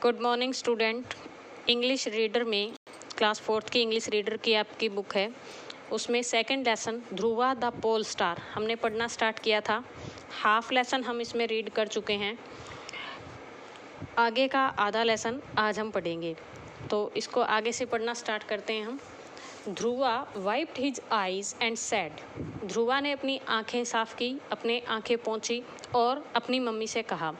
Good morning student. English reader में class 4th की English reader की आपकी बुक है, उसमें second lesson Dhruva the pole star हमने पढ़ना स्टार्ट किया था। हाफ लेसन हम इसमें रीड कर चुके हैं, आगे का आधा लेसन आज हम पढ़ेंगे, तो इसको आगे से पढ़ना स्टार्ट करते हैं हम। Dhruva wiped his eyes and said, Dhruva ने अपनी आंखें साफ की, अपने आंखें पोंछी और अपनी मम्मी से कहा,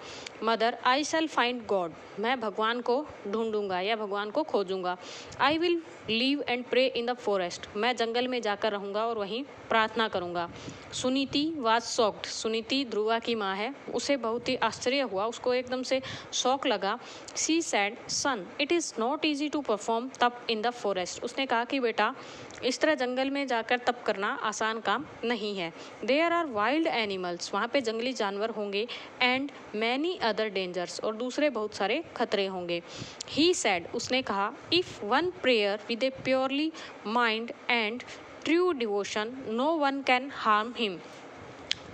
mother I shall find God, मैं भगवान को ढूंढूंगा या भगवान को खोजूंगा। I will live and pray in the forest, मैं जंगल में जाकर रहूंगा और वहीं प्रार्थना करूंगा। सुनीति वाज शॉक्ड, सुनीति ध्रुवा की माँ है, उसे बहुत ही आश्चर्य हुआ, उसको एकदम से शौक लगा। She said son it is not easy to perform tap in the forest, उसने कहा कि बेटा इस तरह जंगल में जाकर तप करना आसान काम नहीं है। देयर आर वाइल्ड एनिमल्स, वहाँ पे जंगली जानवर होंगे, एंड मैनी अदर डेंजर्स, और दूसरे बहुत सारे खतरे होंगे। ही सैड, उसने कहा, if one prayer with a purely mind and true devotion no one can harm him,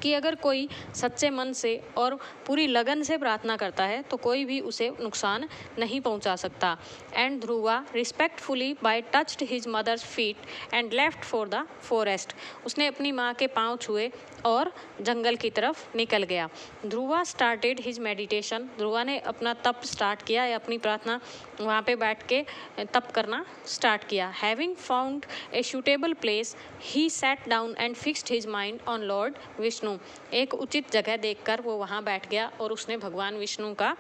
कि अगर कोई सच्चे मन से और पूरी लगन से प्रार्थना करता है तो कोई भी उसे नुकसान नहीं पहुंचा सकता। And Dhruva respectfully by touched his mother's feet and left for the forest, उसने अपनी माँ के पांव छुए और जंगल की तरफ निकल गया। Dhruva started his meditation, Dhruva ने अपना तप स्टार्ट किया या अपनी प्रार्थना वहाँ पे बैठ के तप करना स्टार्ट किया। Having found a suitable place he sat down and fixed his mind on Lord Vishnu, एक उचित जगह देखकर वो वहाँ बैठ गया और उसने भगवान विष्णु का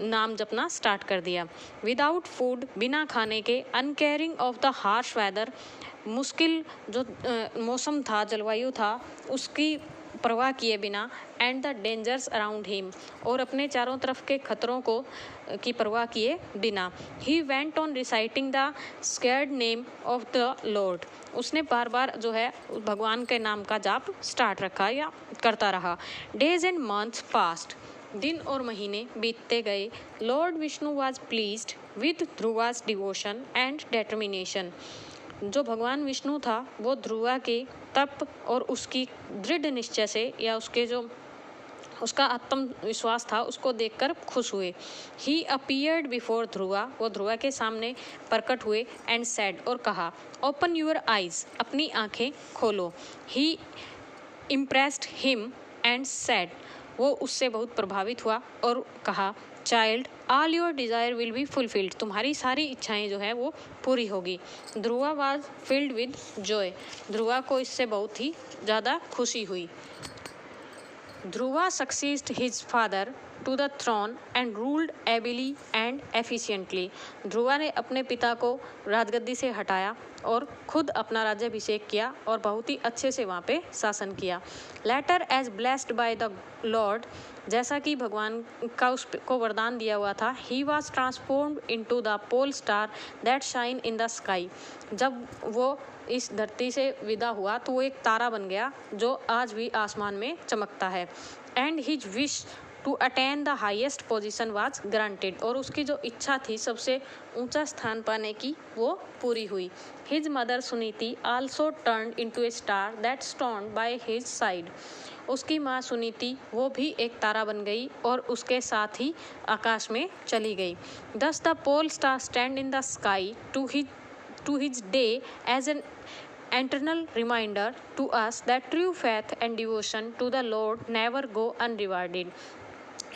नाम जपना स्टार्ट कर दिया। विदाउट फूड, बिना खाने के, uncaring of the harsh weather, मुश्किल जो मौसम था, जलवायु था, उसकी परवाह किए बिना, and the dangers around him, और अपने चारों तरफ के खतरों को की परवाह किए बिना। He went on reciting the scared name of the Lord, उसने बार बार जो है भगवान के नाम का जाप स्टार्ट रखा या करता रहा। डेज एंड मंथ्स पास्ट, दिन और महीने बीतते गए। Lord Vishnu was pleased with Dhruva's devotion and determination, जो भगवान विष्णु था वो ध्रुवा के तप और उसकी दृढ़ निश्चय से या उसके जो उसका आत्मविश्वास था उसको देखकर खुश हुए। ही अपीयर्ड बिफोर ध्रुवा, वो ध्रुवा के सामने प्रकट हुए। एंड सेड, और कहा, ओपन यूर आइज, अपनी आंखें खोलो। He impressed him and said, वो उससे बहुत प्रभावित हुआ और कहा, child all your desire will be fulfilled, तुम्हारी सारी इच्छाएं जो है वो पूरी होगी। Dhruva was filled with joy, Dhruva को इससे बहुत ही ज़्यादा खुशी हुई। Dhruva succeed his father to the throne and ruled ably and efficiently, Dhruva ने अपने पिता को राजगद्दी से हटाया और खुद अपना राज्याभिषेक किया और बहुत ही अच्छे से वहाँ पे शासन किया। Later as blessed by the lord, जैसा कि भगवान का उसको वरदान दिया हुआ था। He was transformed into the pole star that shine in the sky, जब वो इस धरती से विदा हुआ तो वो एक तारा बन गया जो आज भी आसमान में चमकता है। And his wish to attain the highest position was granted, और उसकी जो इच्छा थी सबसे ऊंचा स्थान पाने की वो पूरी हुई। His mother Suniti also turned into A star that stone by his side, उसकी माँ सुनीति वो भी एक तारा बन गई और उसके साथ ही आकाश में चली गई। Thus the pole star stand in the sky to his day as an eternal reminder to us that true faith and devotion to the Lord never go unrewarded।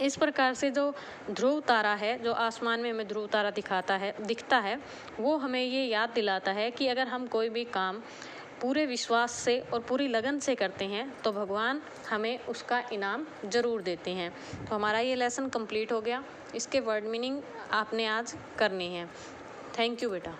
इस प्रकार से जो ध्रुव तारा है, जो आसमान में हमें ध्रुव तारा दिखता है, वो हमें ये याद दिलाता है कि अगर हम कोई भी काम पूरे विश्वास से और पूरी लगन से करते हैं तो भगवान हमें उसका इनाम ज़रूर देते हैं। तो हमारा ये लेसन कंप्लीट हो गया, इसके वर्ड मीनिंग आपने आज करने हैं। थैंक यू बेटा।